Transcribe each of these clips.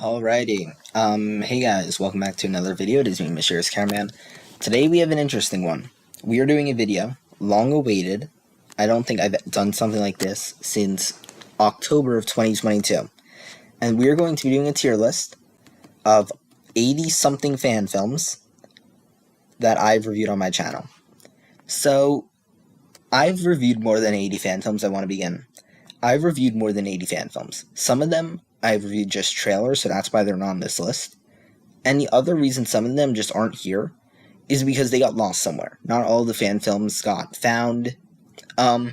Alrighty. Hey guys, welcome back to another video. It is me, Mysterious Cameraman. Today we have an interesting one. We are doing a video, long awaited. I don't think I've done something like this since October of 2022. And we are going to be doing a tier list of 80-something fan films that I've reviewed on my channel. So, I've reviewed more than 80 fan films. I want to begin. I've reviewed more than 80 fan films. Some of them I've reviewed just trailers, so that's why they're not on this list. And the other reason some of them just aren't here is because they got lost somewhere. Not all the fan films got found. I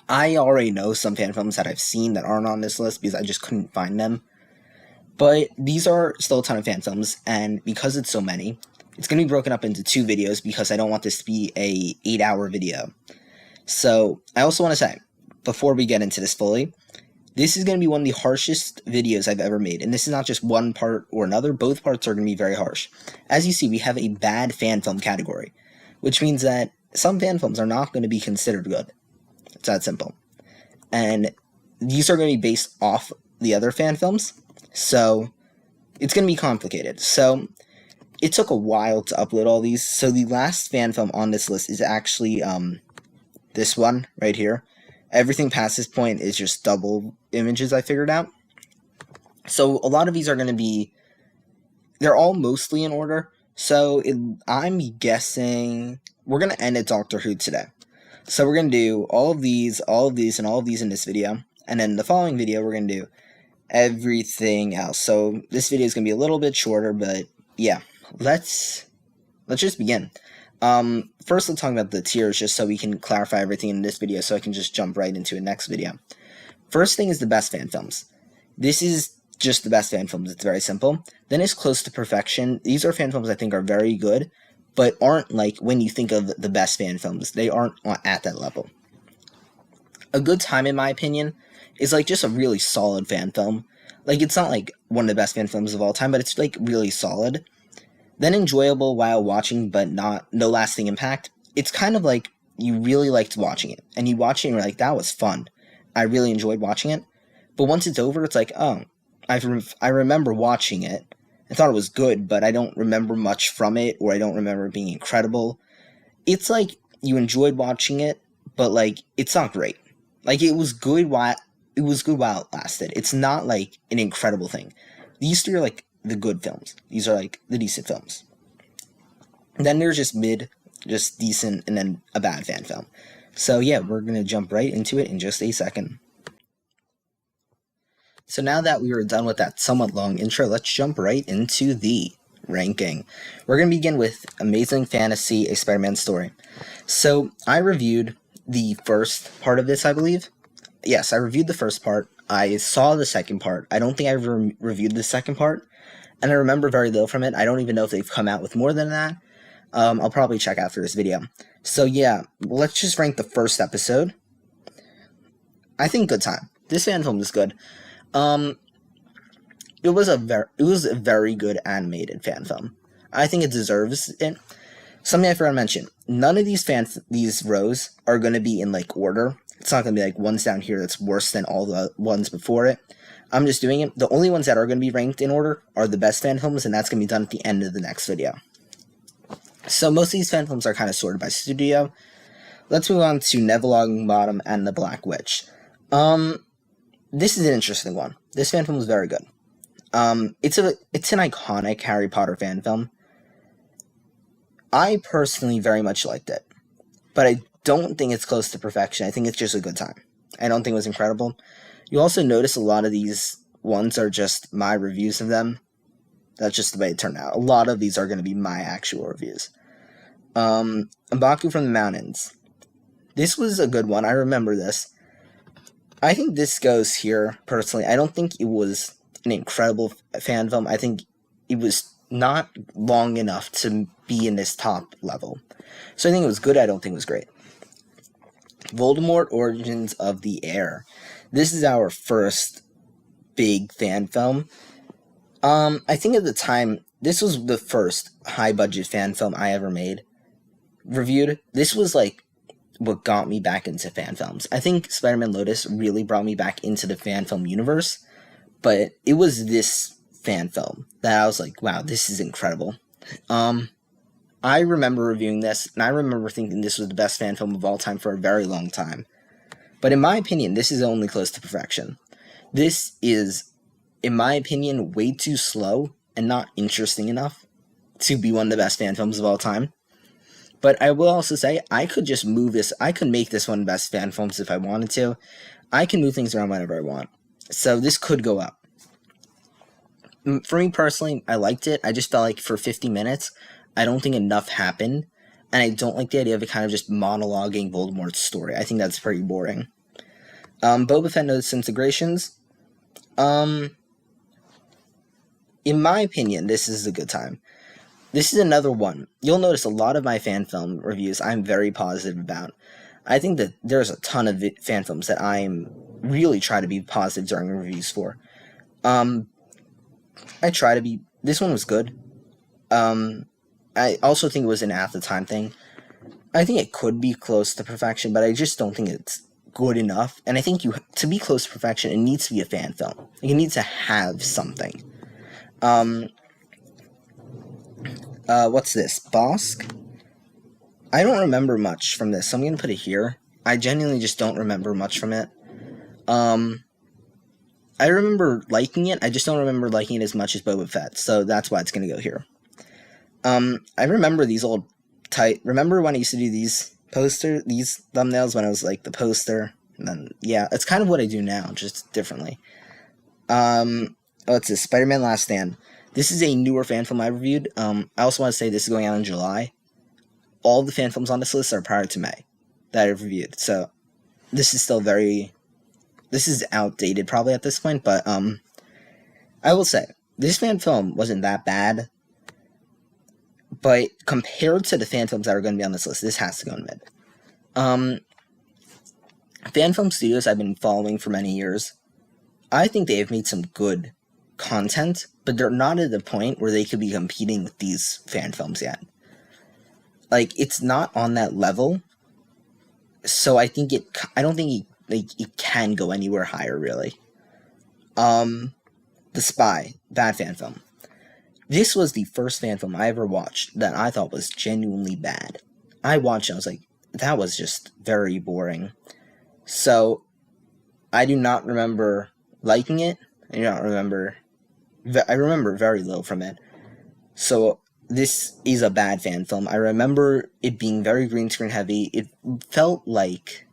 already know some fan films that I've seen that aren't on this list because I just couldn't find them. But these are still a ton of fan films, and because it's so many, it's going to be broken up into 2 videos because I don't want this to be a 8-hour video. So, I also want to say, before we get into this fully, this is going to be one of the harshest videos I've ever made, and this is not just one part or another, both parts are going to be very harsh. As you see, we have a bad fan film category, which means that some fan films are not going to be considered good. It's that simple. And these are going to be based off the other fan films, so it's going to be complicated. So, it took a while to upload all these, so the last fan film on this list is actually, this one right here. Everything past this point is just double images I figured out. So a lot of these are going to be, they're all mostly in order. So I'm guessing we're going to end at Doctor Who today. So we're going to do all of these, and all of these in this video. And then the following video, we're going to do everything else. So this video is going to be a little bit shorter, but yeah, let's just begin. First let's talk about the tiers just so we can clarify everything in this video so I can just jump right into the next video. First thing is the best fan films. This is just the best fan films, it's very simple. Then it's close to perfection. These are fan films I think are very good, but aren't like when you think of the best fan films, they aren't at that level. A good time in my opinion is like just a really solid fan film. Like it's not like one of the best fan films of all time, but it's like really solid. Then enjoyable while watching, but no lasting impact. It's kind of like you really liked watching it, and you watch it and you're like, that was fun. I really enjoyed watching it. But once it's over, it's like, oh, I remember watching it. I thought it was good, but I don't remember much from it, or I don't remember it being incredible. It's like you enjoyed watching it, but like it's not great. Like it was good while it lasted. It's not like an incredible thing. These 3 are like the good films. These are like the decent films. And then there's just mid, just decent, and then a bad fan film. So yeah, we're going to jump right into it in just a second. So now that we were done with that somewhat long intro, let's jump right into the ranking. We're going to begin with Amazing Fantasy, A Spider-Man Story. So I reviewed the first part of this, I believe. Yes, I reviewed the first part. I saw the second part. I don't think I reviewed the second part. And I remember very little from it. I don't even know if they've come out with more than that. I'll probably check after this video. So yeah, let's just rank the first episode. I think good time. This fan film is good. It was a very good animated fan film. I think it deserves it. Something I forgot to mention. None of these rows are going to be in like order. It's not going to be like one's down here that's worse than all the ones before it. I'm just doing it. The only ones that are going to be ranked in order are the best fan films, and that's going to be done at the end of the next video. So most of these fan films are kind of sorted by studio. Let's move on to Neville Longbottom and the Black Witch. This is an interesting one. This fan film is very good. It's an iconic Harry Potter fan film. I personally very much liked it, but I don't think it's close to perfection. I think it's just a good time. I don't think it was incredible. You also notice a lot of these ones are just my reviews of them. That's just the way it turned out. A lot of these are going to be my actual reviews. Mbaku from the Mountains. This was a good one. I remember this. I think this goes here, personally. I don't think it was an incredible fan film. I think it was not long enough to be in this top level. So I think it was good. I don't think it was great. Voldemort Origins of the Heir. This is our first big fan film. I think at the time, this was the first high-budget fan film I ever reviewed. This was like what got me back into fan films. I think Spider-Man Lotus really brought me back into the fan film universe, but it was this fan film that I was like, wow, this is incredible. I remember reviewing this, and I remember thinking this was the best fan film of all time for a very long time. But in my opinion, this is only close to perfection. This is, in my opinion, way too slow and not interesting enough to be one of the best fan films of all time. But I will also say, I could just move this, I could make this one of the best fan films if I wanted to. I can move things around whenever I want. So this could go up. For me personally, I liked it. I just felt like for 50 minutes, I don't think enough happened. And I don't like the idea of it kind of just monologuing Voldemort's story. I think that's pretty boring. Boba Fett No Disintegrations. In my opinion, this is a good time. This is another one. You'll notice a lot of my fan film reviews I'm very positive about. I think that there's a ton of fan films that I'm really try to be positive during reviews for. I try to be... This one was good. I also think it was an at-the-time thing. I think it could be close to perfection, but I just don't think it's good enough. And I think to be close to perfection, it needs to be a fan film. It needs to have something. What's this? Bosk? I don't remember much from this, so I'm going to put it here. I genuinely just don't remember much from it. I remember liking it, I just don't remember liking it as much as Boba Fett, so that's why it's going to go here. I remember these old remember when I used to do these thumbnails when I was like the poster, and then, yeah, it's kind of what I do now, just differently. What's this? Spider-Man Last Stand. This is a newer fan film I reviewed. I also want to say this is going out in July. All the fan films on this list are prior to May that I've reviewed, so this is still this is outdated probably at this point, but I will say, this fan film wasn't that bad, but compared to the fan films that are going to be on this list, this has to go in mid. Fan film studios I've been following for many years, I think they have made some good content, but they're not at the point where they could be competing with these fan films yet. Like, it's not on that level, so I don't think it can go anywhere higher, really. The Spy, bad fan film. This was the first fan film I ever watched that I thought was genuinely bad. I watched it, I was like, that was just very boring. So, I do not remember liking it. I remember very little from it. So, this is a bad fan film. I remember it being very green screen heavy. It felt like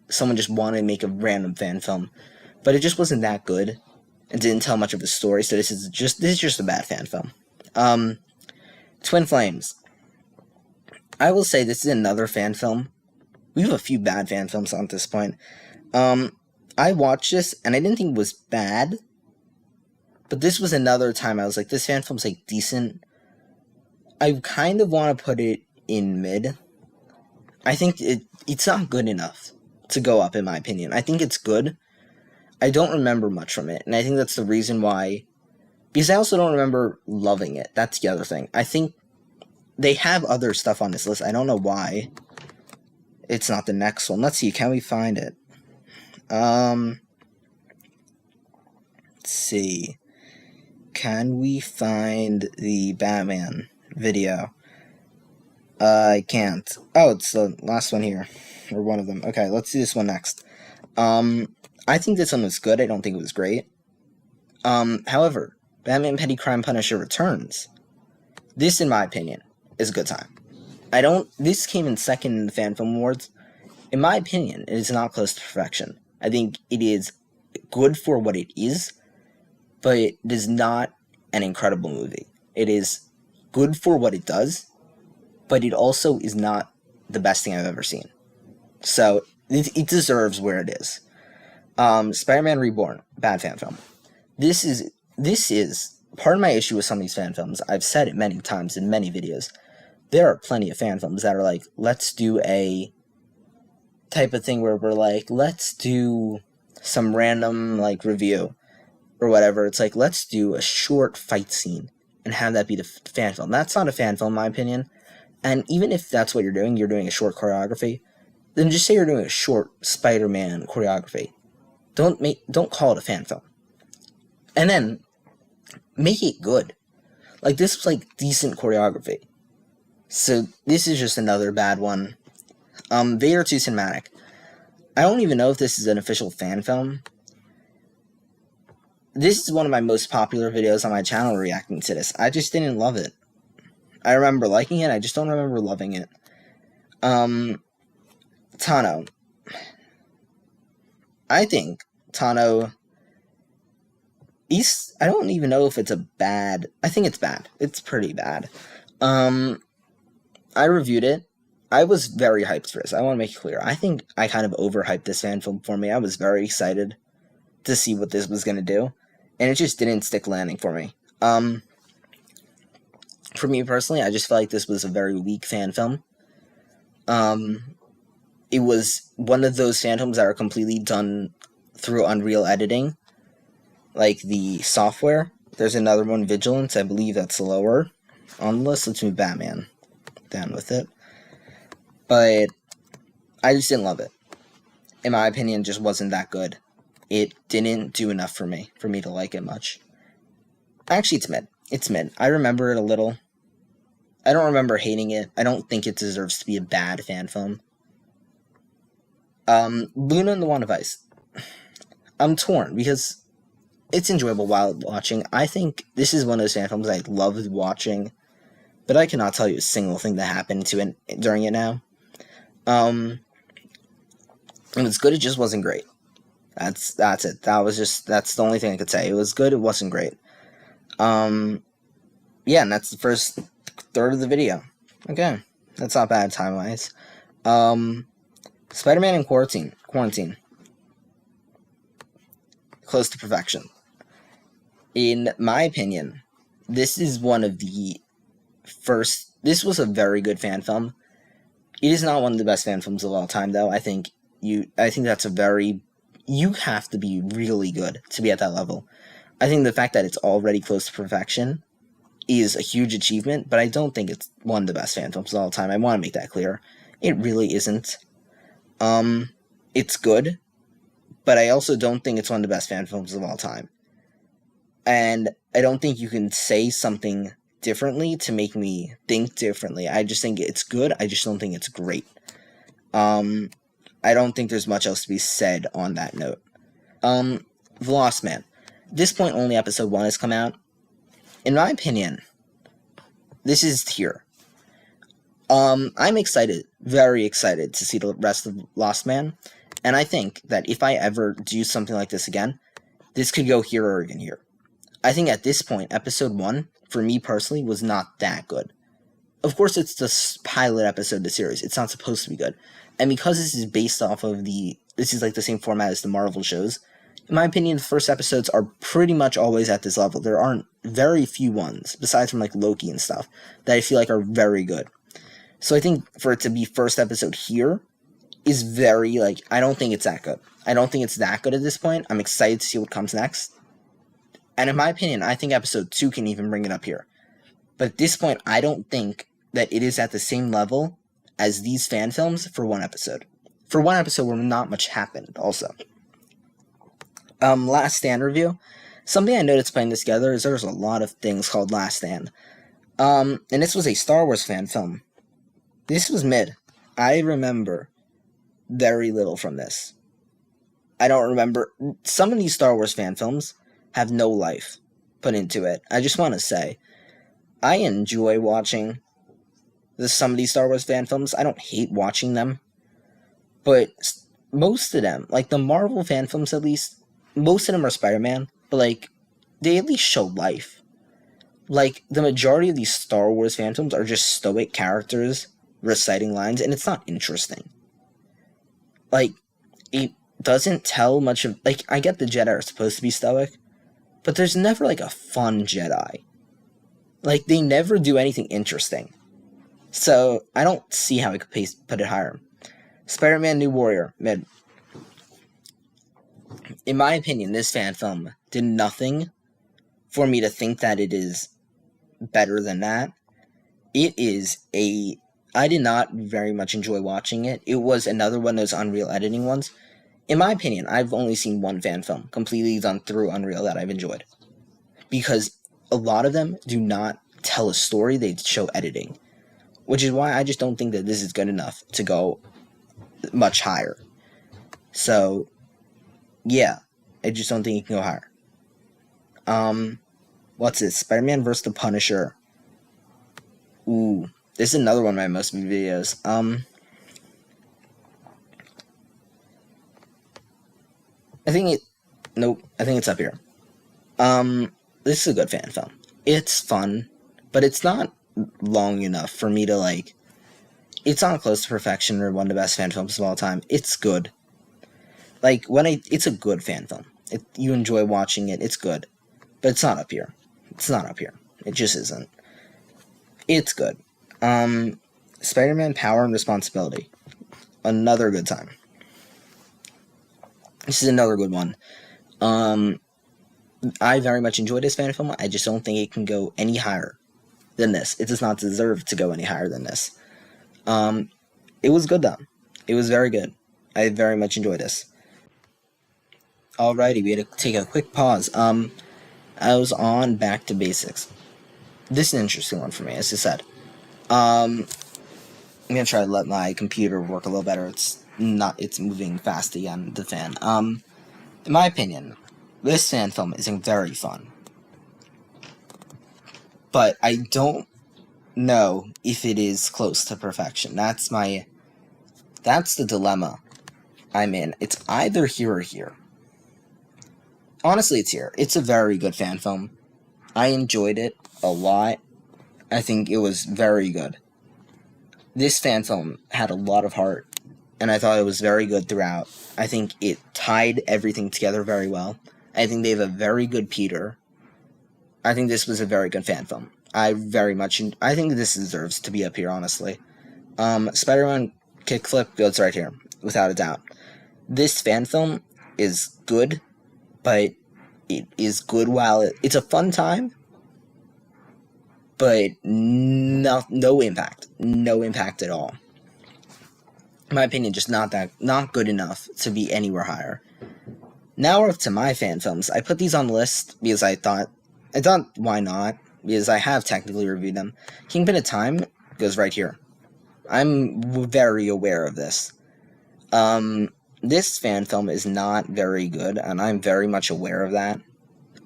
someone just wanted to make a random fan film, but it just wasn't that good and didn't tell much of a story, so this is just a bad fan film. Twin Flames. I will say this is another fan film. We have a few bad fan films at this point. I watched this, and I didn't think it was bad, but this was another time I was like, this fan film's like decent. I kind of want to put it in mid. I think it's not good enough to go up, in my opinion. I think it's good. I don't remember much from it, and I think that's the reason why, because I also don't remember loving it. That's the other thing. I think they have other stuff on this list. I don't know why it's not the next one. Let's see, can we find it? Let's see. Can we find the Batman video? I can't. Oh, it's the last one here. Or one of them. Okay, let's do this one next. I think this one was good. I don't think it was great. However, Batman Petty Crime Punisher Returns. This, in my opinion, is a good time. This came in second in the Fan Film Awards. In my opinion, it is not close to perfection. I think it is good for what it is, but it is not an incredible movie. It is good for what it does, but it also is not the best thing I've ever seen. So, it deserves where it is. Spider-Man Reborn, bad fan film. This is part of my issue with some of these fan films. I've said it many times in many videos. There are plenty of fan films that are like, let's do a type of thing where we're like, let's do some random, like, review or whatever. It's like, let's do a short fight scene and have that be the fan film. That's not a fan film, in my opinion. And even if that's what you're doing a short choreography, then just say you're doing a short Spider-Man choreography. Don't call it a fan film. and then make it good. Like, this was, like, decent choreography. So, this is just another bad one. Vader 2 Cinematic. I don't even know if this is an official fan film. This is one of my most popular videos on my channel reacting to this. I just didn't love it. I remember liking it, I just don't remember loving it. Tano. I think Tano... I don't even know if it's a bad... I think it's bad. It's pretty bad. I reviewed it. I was very hyped for this. I want to make it clear. I think I kind of overhyped this fan film for me. I was very excited to see what this was going to do. And it just didn't stick landing for me. For me personally, I just felt like this was a very weak fan film. It was one of those fan films that are completely done through Unreal editing. Like the software. There's another one, Vigilance. I believe that's lower on the list. Let's move Batman down with it. But I just didn't love it. In my opinion, it just wasn't that good. It didn't do enough for me to like it much. Actually, it's mid. It's mid. I remember it a little. I don't remember hating it. I don't think it deserves to be a bad fan film. Luna and the Wand of Ice. I'm torn because it's enjoyable while watching. I think this is one of those fan films I loved watching, but I cannot tell you a single thing that happened to it during it now. It was good, it just wasn't great. That's it. That's the only thing I could say. It was good, it wasn't great. Yeah, and that's the first third of the video. Okay, that's not bad time-wise. Spider-Man in Quarantine. Close to perfection. In my opinion, this is one of the first... This was a very good fan film. It is not one of the best fan films of all time, though. I think that's a very... You have to be really good to be at that level. I think the fact that it's already close to perfection is a huge achievement, but I don't think it's one of the best fan films of all time. I want to make that clear. It really isn't. It's good, but I also don't think it's one of the best fan films of all time. And I don't think you can say something differently to make me think differently. I just think it's good. I just don't think it's great. I don't think there's much else to be said on that note. The Lost Man. At this point, only episode 1 has come out. In my opinion, this is tier. I'm excited, very excited to see the rest of Lost Man. And I think that if I ever do something like this again, this could go here or even here. I think at this point, episode 1, for me personally, was not that good. Of course, it's the pilot episode of the series. It's not supposed to be good. And because this is based off of this is like the same format as the Marvel shows, in my opinion, the first episodes are pretty much always at this level. There aren't very few ones, besides from like Loki and stuff, that I feel like are very good. So I think for it to be first episode here is very, like, I don't think it's that good. I don't think it's that good at this point. I'm excited to see what comes next. And in my opinion, I think episode 2 can even bring it up here. But at this point, I don't think that it is at the same level as these fan films for one episode. For one episode where not much happened, also. Last Stand review. Something I noticed putting this together is there's a lot of things called Last Stand. And this was a Star Wars fan film. This was mid. I remember very little from this. I don't remember. Some of these Star Wars fan films have no life put into it. I just want to say, I enjoy watching some of these Star Wars fan films. I don't hate watching them. But most of them, like the Marvel fan films at least, most of them are Spider-Man, but like, they at least show life. Like, the majority of these Star Wars fan films are just stoic characters reciting lines, and it's not interesting. Like, it doesn't tell much of, like, I get the Jedi are supposed to be stoic, but there's never, like, a fun Jedi. Like, they never do anything interesting. So, I don't see how I could put it higher. Spider-Man New Warrior, mid. In my opinion, this fan film did nothing for me to think that it is better than that. It is I did not very much enjoy watching it. It was another one of those Unreal editing ones. In my opinion, I've only seen one fan film completely done through Unreal that I've enjoyed. because a lot of them do not tell a story, they show editing, which is why I just don't think that this is good enough to go much higher. So, yeah, I just don't think it can go higher. What's this? Spider-Man vs. the Punisher. Ooh, this is another one of my most viewed videos. I think it's up here. This is a good fan film. It's fun, but it's not long enough for me to, like, it's not close to perfection or one of the best fan films of all time. It's good. Like, it's a good fan film. You enjoy watching it, it's good. But it's not up here. It's not up here. It just isn't. It's good. Spider-Man Power and Responsibility. Another good time. This is another good one. I very much enjoyed this fan film. I just don't think it can go any higher than this. It does not deserve to go any higher than this. It was good though. It was very good. I very much enjoyed this. Alrighty, we had to take a quick pause. I was on Back to Basics. This is an interesting one for me, as I said. I'm gonna try to let my computer work a little better. It's moving fast again, the fan. In my opinion, this fan film is very fun. But I don't know if it is close to perfection. That's the dilemma I'm in. It's either here or here. Honestly, it's here. It's a very good fan film. I enjoyed it a lot. I think it was very good. This fan film had a lot of heart, and I thought it was very good throughout. I think it tied everything together very well. I think they have a very good Peter. I think this was a very good fan film. I think this deserves to be up here, honestly. Spider-Man Kickflip goes right here, without a doubt. This fan film is good, but it is good while it's a fun time, but no impact. No impact at all. In my opinion, just not good enough to be anywhere higher. Now we're up to my fan films. I put these on the list because I thought, why not? Because I have technically reviewed them. Kingpin of Time goes right here. I'm very aware of this. This fan film is not very good, and I'm very much aware of that.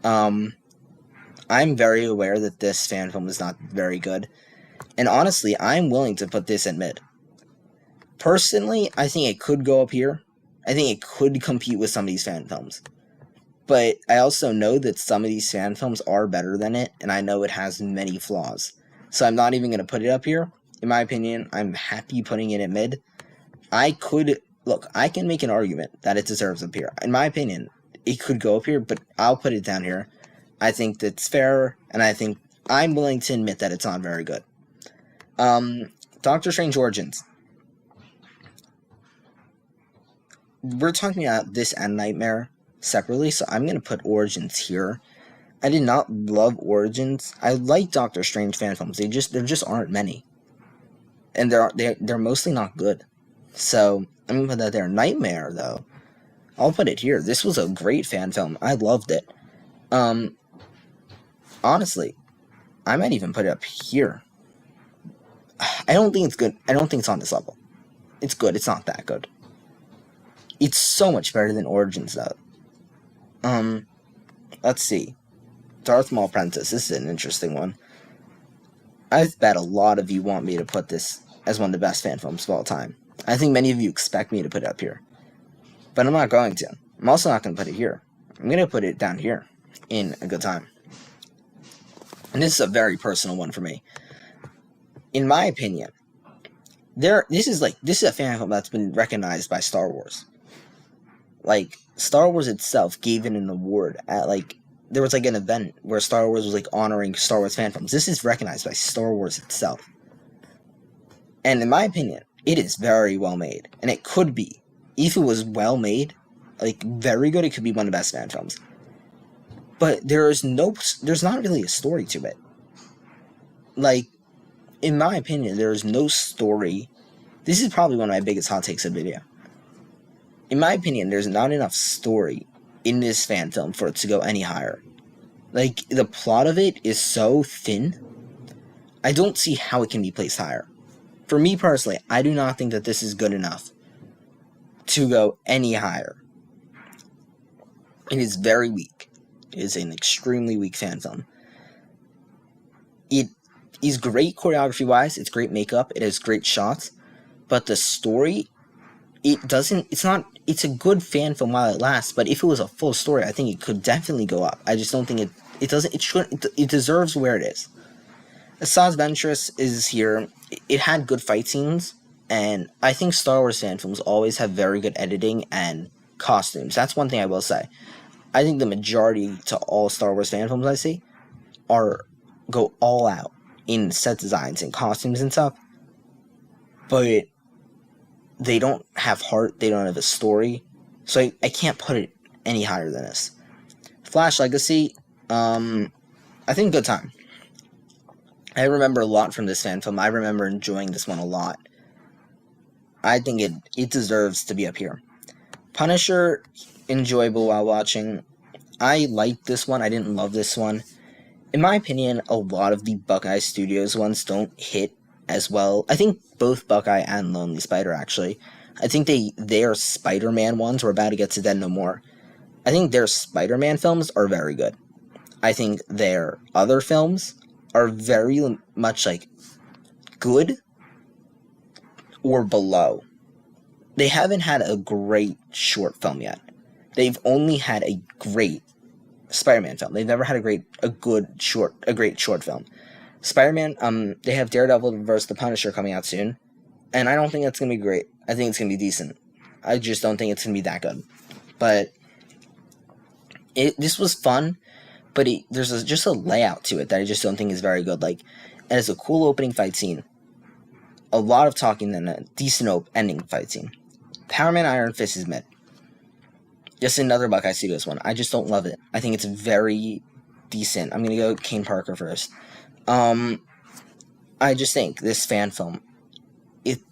I'm very aware that this fan film is not very good. And honestly, I'm willing to put this in mid. Personally, I think it could go up here. I think it could compete with some of these fan films. But I also know that some of these fan films are better than it, and I know it has many flaws. So I'm not even going to put it up here. In my opinion, I'm happy putting it at mid. I can make an argument that it deserves up here. In my opinion, it could go up here, but I'll put it down here. I think that's fair, and I think I'm willing to admit that it's not very good. Doctor Strange Origins. We're talking about this and Nightmare separately, so I'm going to put Origins here. I did not love Origins. I like Doctor Strange fan films. There just aren't many. And they're mostly not good. So, I'm going to put that there. Nightmare, though, I'll put it here. This was a great fan film. I loved it. Honestly, I might even put it up here. I don't think it's good. I don't think it's on this level. It's good. It's not that good. It's so much better than Origins, though. Let's see. Darth Maul Apprentice. This is an interesting one. I bet a lot of you want me to put this as one of the best fan films of all time. I think many of you expect me to put it up here. But I'm not going to. I'm also not going to put it here. I'm going to put it down here in A Good Time. And this is a very personal one for me. In my opinion, this is a fan film that's been recognized by Star Wars. Like, Star Wars itself gave it an award at, there was, an event where Star Wars was, honoring Star Wars fan films. This is recognized by Star Wars itself. And in my opinion, it is very well made. And it could be, if it was well made, very good, it could be one of the best fan films. But there's not really a story to it. In my opinion, there's no story. This is probably one of my biggest hot takes of the video. In my opinion, there's not enough story in this fan film for it to go any higher. Like, the plot of it is so thin, I don't see how it can be placed higher. For me personally, I do not think that this is good enough to go any higher. It is very weak. It is an extremely weak fan film. It is great choreography-wise, it's great makeup, it has great shots, but the story, it's a good fan film while it lasts, but if it was a full story, I think it could definitely go up. I just don't think it deserves where it is. Assad's Ventress is here. It had good fight scenes, and I think Star Wars fan films always have very good editing and costumes. That's one thing I will say. I think the majority to all Star Wars fan films I see go all out in set designs and costumes and stuff, but they don't have heart, they don't have a story, so I can't put it any higher than this. Flash Legacy, I think good time. I remember a lot from this fan film. I remember enjoying this one a lot. I think it deserves to be up here. Punisher, enjoyable while watching. I liked this one. I didn't love this one. In my opinion, a lot of the Buckeye Studios ones don't hit as well. I think both Buckeye and Lonely Spider, actually. I think their Spider-Man ones, we're about to get to Dead No More. I think their Spider-Man films are very good. I think their other films are very much like good or below. They haven't had a great short film yet. They've only had a great Spider-Man film. They've never had a great short film. Spider-Man, they have Daredevil vs. the Punisher coming out soon, and I don't think it's gonna be great. I think it's gonna be decent. I just don't think it's gonna be that good. But this was fun, but there's just a layout to it that I just don't think is very good. Like, it has a cool opening fight scene, a lot of talking, and a decent ending fight scene. Power Man Iron Fist is mid. Just another Buckeye Studios one. I just don't love it. I think it's very decent. I'm gonna go Kane Parker first. I just think this fan film,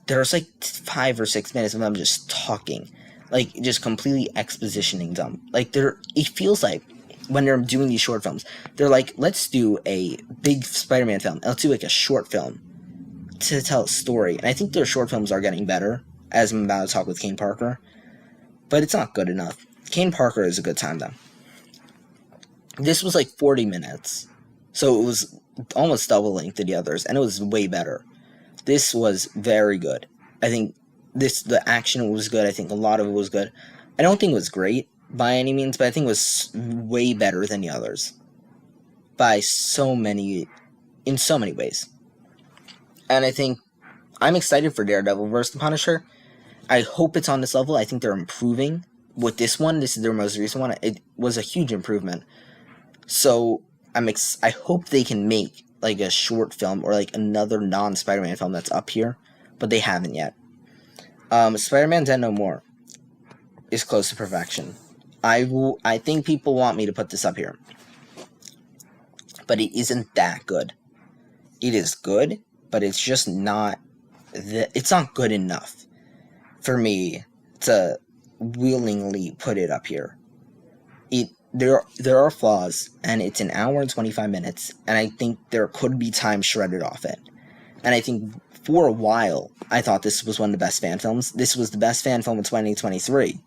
there's like 5 or 6 minutes of them just talking, like just completely expositioning them. Like it feels like when they're doing these short films, they're like, let's do a big Spider-Man film. Let's do like a short film to tell a story. And I think their short films are getting better, as I'm about to talk with Kane Parker, but it's not good enough. Kane Parker is a good time though. This was like 40 minutes, so it was almost double length to the others, and it was way better. This was very good. I think the action was good. I think a lot of it was good. I don't think it was great by any means, but I think it was way better than the others in so many ways. And I think I'm excited for Daredevil vs. the Punisher. I hope it's on this level. I think they're improving with this one. This is their most recent one. It was a huge improvement. So I hope they can make like a short film or like another non-Spider-Man film that's up here, but they haven't yet. Spider-Man Dead No More is close to perfection. I think people want me to put this up here, but it isn't that good. It is good, but it's just not. It's not good enough for me to willingly put it up here. There are flaws, and it's an hour and 25 minutes, and I think there could be time shredded off it. And I think for a while, I thought this was one of the best fan films. This was the best fan film in 2023,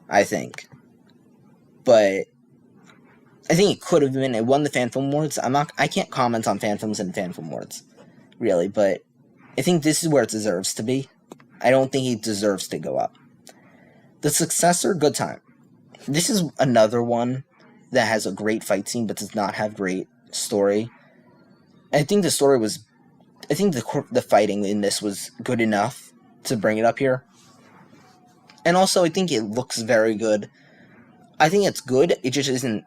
I think. But I think it could have been. It won the Fan Film Awards. I can't comment on fan films and Fan Film Awards, really, but I think this is where it deserves to be. I don't think it deserves to go up. The successor, Good Time. This is another one that has a great fight scene, but does not have great story. I think the story was... I think the fighting in this was good enough to bring it up here. And also, I think it looks very good. I think it's good, it just isn't...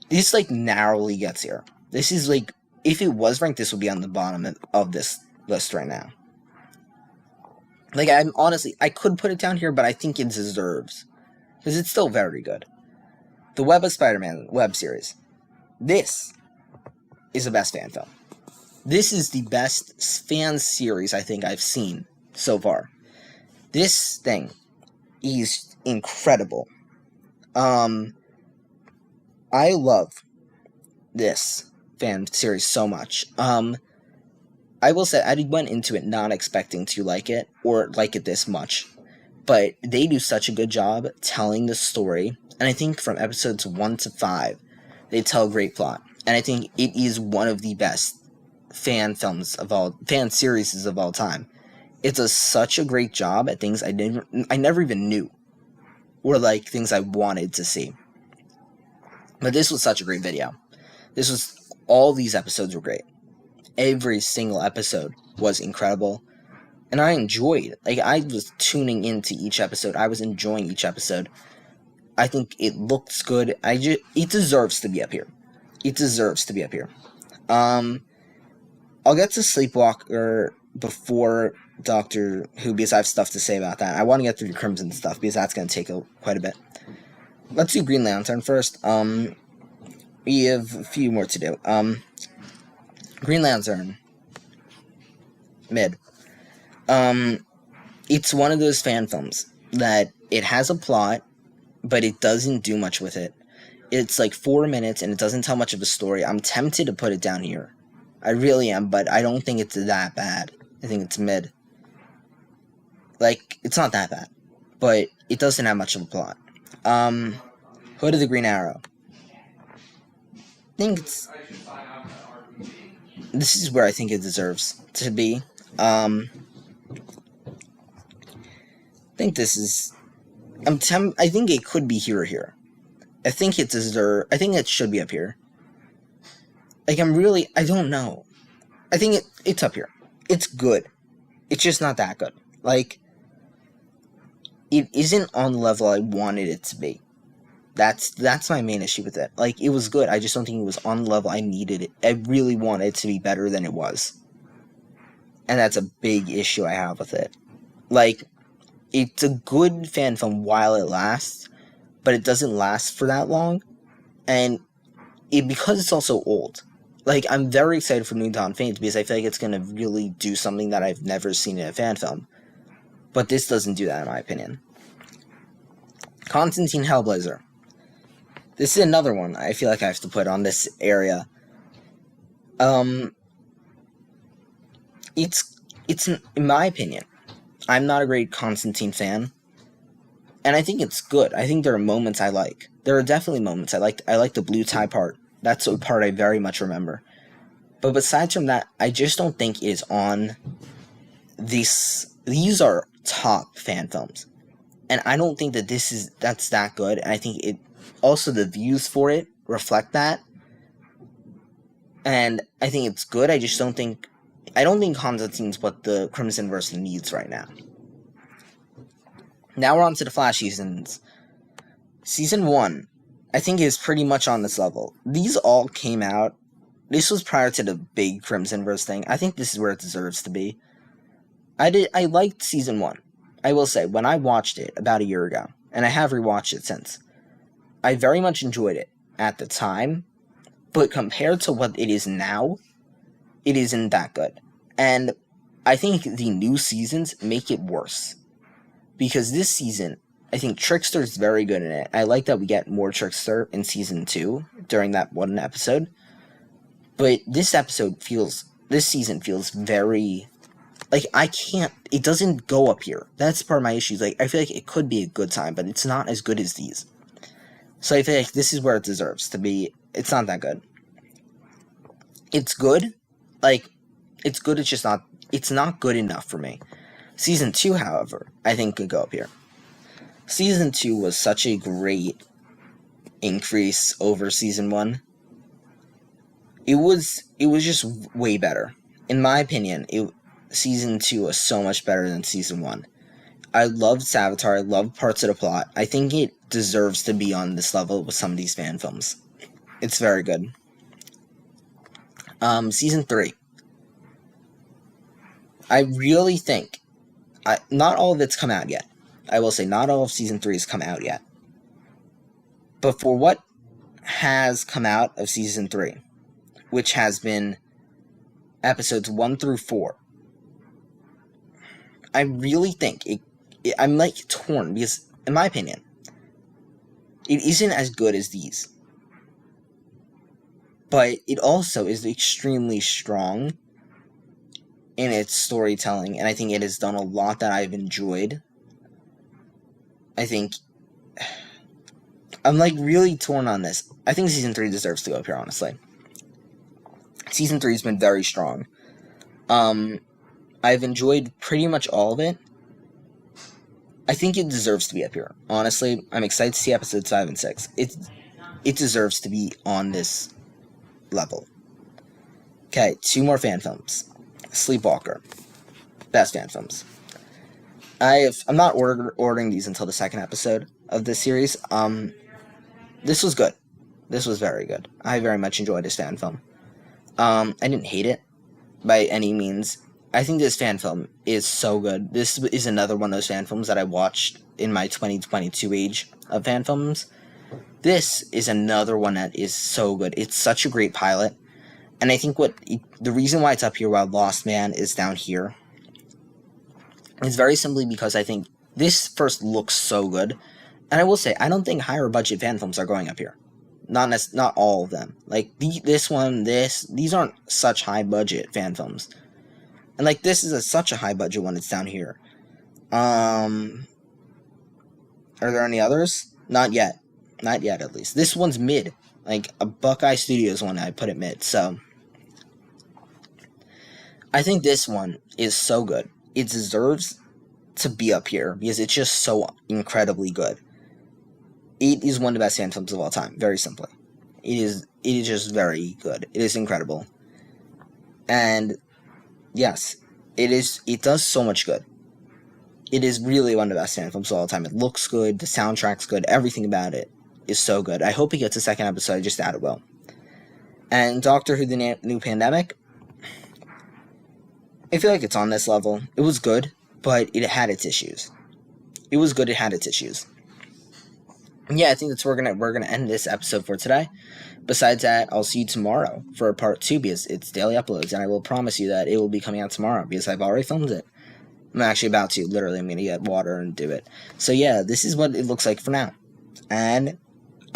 This, like, narrowly gets here. This is, like... If it was ranked, this would be on the bottom of this list right now. Like, I could put it down here, but I think it deserves... because it's still very good. The Web of Spider-Man web series. This is the best fan film. This is the best fan series I think I've seen so far. This thing is incredible. I love this fan series so much. I will say I went into it not expecting to like it or like it this much, but they do such a good job telling the story, and I think from episodes 1 to 5, they tell a great plot, and I think it is one of the best fan series of all time. It does such a great job at things I never even knew, or like things I wanted to see. But this was such a great video. All these episodes were great. Every single episode was incredible, and I enjoyed. Like, I was tuning into each episode. I was enjoying each episode. I think it looks good. It deserves to be up here. It deserves to be up here. I'll get to Sleepwalker before Doctor Who because I have stuff to say about that. I want to get through the Crimson stuff because that's going to take quite a bit. Let's do Green Lantern first. We have a few more to do. Green Lantern. Mid. It's one of those fan films that it has a plot, but it doesn't do much with it. It's like 4 minutes, and it doesn't tell much of a story. I'm tempted to put it down here. I really am, but I don't think it's that bad. I think it's mid. Like, it's not that bad, but it doesn't have much of a plot. Hood of the Green Arrow. I think this is where I think it deserves to be. I think this is... I think it could be here or here. I think it should be up here. Like, I don't know. I think it's up here. It's good. It's just not that good. Like, it isn't on the level I wanted it to be. That's my main issue with it. Like, it was good. I just don't think it was on the level I needed it. I really wanted it to be better than it was. And that's a big issue I have with it. Like, it's a good fan film while it lasts, but it doesn't last for that long. And because it's also old. Like, I'm very excited for New Dawn Fades because I feel like it's going to really do something that I've never seen in a fan film. But this doesn't do that, in my opinion. Constantine Hellblazer. This is another one I feel like I have to put on this area. It's in my opinion, I'm not a great Constantine fan, and I think it's good. I think there are moments I like. There are definitely moments I like. I like the blue tie part. That's a part I very much remember. But besides from that, I just don't think it is on these. These are top fan films, and I don't think that that's that good. And I think it also the views for it reflect that, and I think it's good. I don't think Constantine's what the Crimson Verse needs right now. Now we're on to the Flash seasons. Season 1, I think, is pretty much on this level. These all came out. This was prior to the big Crimson Verse thing. I think this is where it deserves to be. I liked Season 1. I will say, when I watched it about a year ago, and I have rewatched it since, I very much enjoyed it at the time, but compared to what it is now, it isn't that good. And I think the new seasons make it worse. Because this season, I think Trickster is very good in it. I like that we get more Trickster in Season 2 during that one episode. But this season feels very... Like, it doesn't go up here. That's part of my issue. Like, I feel like it could be a good time, but it's not as good as these. So I feel like this is where it deserves to be. It's not that good. It's good. Like, it's good, it's not good enough for me. Season 2, however, I think could go up here. Season 2 was such a great increase over Season 1. It was just way better. In my opinion, Season 2 was so much better than Season 1. I loved Savitar, I loved parts of the plot. I think it deserves to be on this level with some of these fan films. It's very good. Season 3. I really think... not all of it's come out yet. I will say not all of Season 3 has come out yet. But for what has come out of Season 3, which has been episodes 1 through 4, I really think I'm like torn because, in my opinion, it isn't as good as these. but it also is extremely strong in its storytelling, and I think it has done a lot that I've enjoyed. I think I'm like really torn on this. I think season 3 deserves to go up here, honestly. Season 3 has been very strong. I've enjoyed pretty much all of it. I think it deserves to be up here. Honestly, I'm excited to see episodes 5 and 6. It deserves to be on this level. Okay, 2 more fan films. Sleepwalker. Best fan films. I'm not ordering these until the 2nd episode of this series. This was good. This was very good. I very much enjoyed this fan film. I didn't hate it by any means. I think this fan film is so good. This is another one of those fan films that I watched in my 2022 age of fan films. This is another one that is so good. It's such a great pilot. And I think the reason why it's up here while Lost Man is down here is very simply because I think this first looks so good. And I will say, I don't think higher budget fan films are going up here. Not all of them. Like, these aren't such high budget fan films. And, like, this is such a high budget one, it's down here. Are there any others? Not yet. Not yet, at least. This one's mid. Like, a Buckeye Studios one, I put it mid, so. I think this one is so good. It deserves to be up here, because it's just so incredibly good. It is one of the best fan films of all time, very simply. It is just very good. It is incredible. And, yes, it does so much good. It is really one of the best fan films of all time. It looks good, the soundtrack's good, everything about it is so good. I hope it gets a 2nd episode, I just doubt it will. And Doctor Who The New Pandemic, I feel like it's on this level. It was good, but it had its issues. It was good, it had its issues. Yeah, I think that's where we're gonna end this episode for today. Besides that, I'll see you tomorrow for part 2 because it's daily uploads, and I will promise you that it will be coming out tomorrow because I've already filmed it. I'm actually about to. Literally, I'm gonna get water and do it. So yeah, this is what it looks like for now. And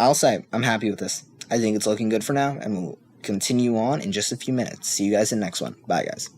I'll say, I'm happy with this. I think it's looking good for now, and we'll continue on in just a few minutes. See you guys in the next one. Bye, guys.